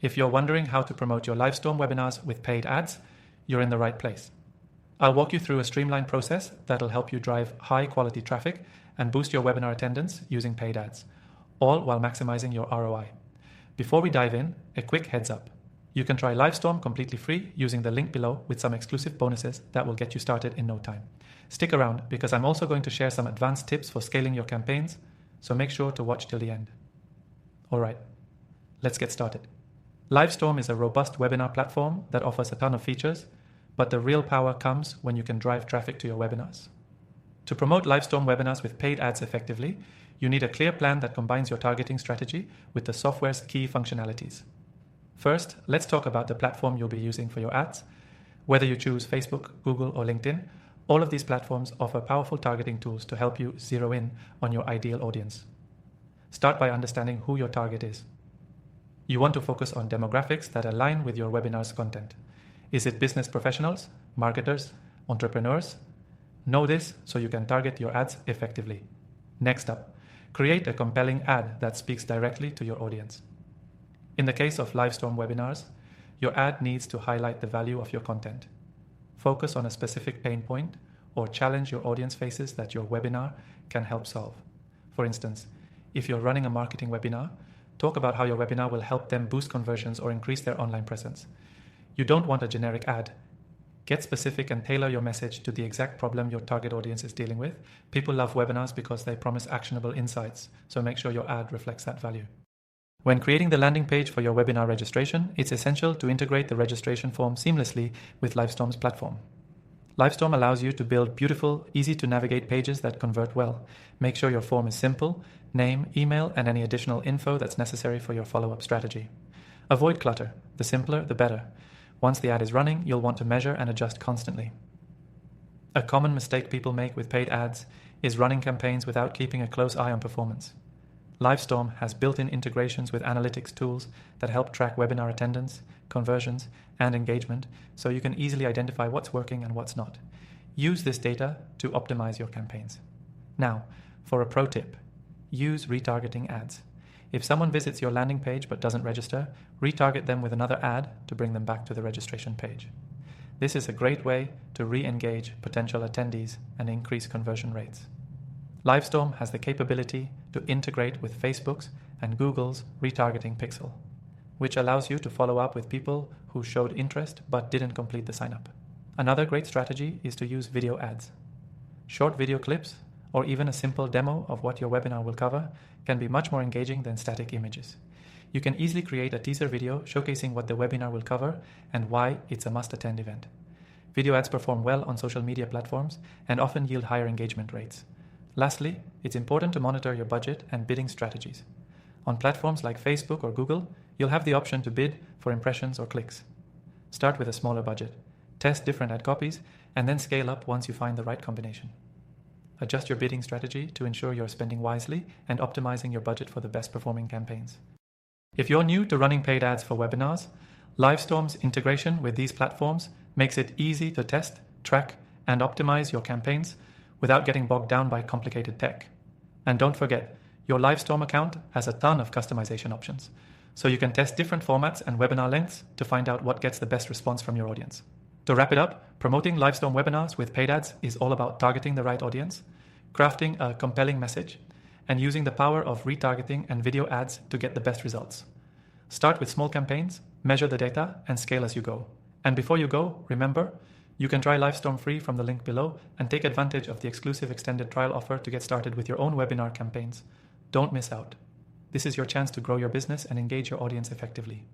If you're wondering how to promote your Livestorm webinars with paid ads, you're in the right place. I'll walk you through a streamlined process that'll help you drive high quality traffic and boost your webinar attendance using paid ads, all while maximizing your ROI. Before we dive in, a quick heads up. You can try Livestorm completely free using the link below with some exclusive bonuses that will get you started in no time. Stick around because I'm also going to share some advanced tips for scaling your campaigns, so make sure to watch till the end. Alright, let's get started. Livestorm is a robust webinar platform that offers a ton of features, but the real power comes when you can drive traffic to your webinars. To promote Livestorm webinars with paid ads effectively, you need a clear plan that combines your targeting strategy with the software's key functionalities. First, let's talk about the platform you'll be using for your ads. Whether you choose Facebook, Google, or LinkedIn, all of these platforms offer powerful targeting tools to help you zero in on your ideal audience. Start by understanding who your target is. You want to focus on demographics that align with your webinar's content. Is it business professionals, marketers, entrepreneurs? Know this so you can target your ads effectively. Next up, create a compelling ad that speaks directly to your audience. In the case of Livestorm webinars, your ad needs to highlight the value of your content. Focus on a specific pain point or challenge your audience faces that your webinar can help solve. For instance, if you're running a marketing webinar, talk about how your webinar will help them boost conversions or increase their online presence. You don't want a generic ad. Get specific and tailor your message to the exact problem your target audience is dealing with. People love webinars because they promise actionable insights, so make sure your ad reflects that value. When creating the landing page for your webinar registration, it's essential to integrate the registration form seamlessly with Livestorm's platform. Livestorm allows you to build beautiful, easy-to-navigate pages that convert well. Make sure your form is simple, name, email, and any additional info that's necessary for your follow-up strategy. Avoid clutter. The simpler, the better. Once the ad is running, you'll want to measure and adjust constantly. A common mistake people make with paid ads is running campaigns without keeping a close eye on performance. Livestorm has built-in integrations with analytics tools that help track webinar attendance, conversions, and engagement, so you can easily identify what's working and what's not. Use this data to optimize your campaigns. Now, for a pro tip, use retargeting ads. If someone visits your landing page but doesn't register, retarget them with another ad to bring them back to the registration page. This is a great way to re-engage potential attendees and increase conversion rates. Livestorm has the capability to integrate with Facebook's and Google's retargeting pixel, which allows you to follow up with people who showed interest but didn't complete the sign-up. Another great strategy is to use video ads. Short video clips, or even a simple demo of what your webinar will cover, can be much more engaging than static images. You can easily create a teaser video showcasing what the webinar will cover and why it's a must-attend event. Video ads perform well on social media platforms and often yield higher engagement rates. Lastly, it's important to monitor your budget and bidding strategies. On platforms like Facebook or Google, you'll have the option to bid for impressions or clicks. Start with a smaller budget, test different ad copies, and then scale up once you find the right combination. Adjust your bidding strategy to ensure you're spending wisely and optimizing your budget for the best performing campaigns. If you're new to running paid ads for webinars, Livestorm's integration with these platforms makes it easy to test, track, and optimize your campaigns without getting bogged down by complicated tech. And don't forget, your Livestorm account has a ton of customization options, so you can test different formats and webinar lengths to find out what gets the best response from your audience. To wrap it up, promoting Livestorm webinars with paid ads is all about targeting the right audience, crafting a compelling message, and using the power of retargeting and video ads to get the best results. Start with small campaigns, measure the data, and scale as you go. And before you go, remember, you can try Livestorm free from the link below and take advantage of the exclusive extended trial offer to get started with your own webinar campaigns. Don't miss out. This is your chance to grow your business and engage your audience effectively.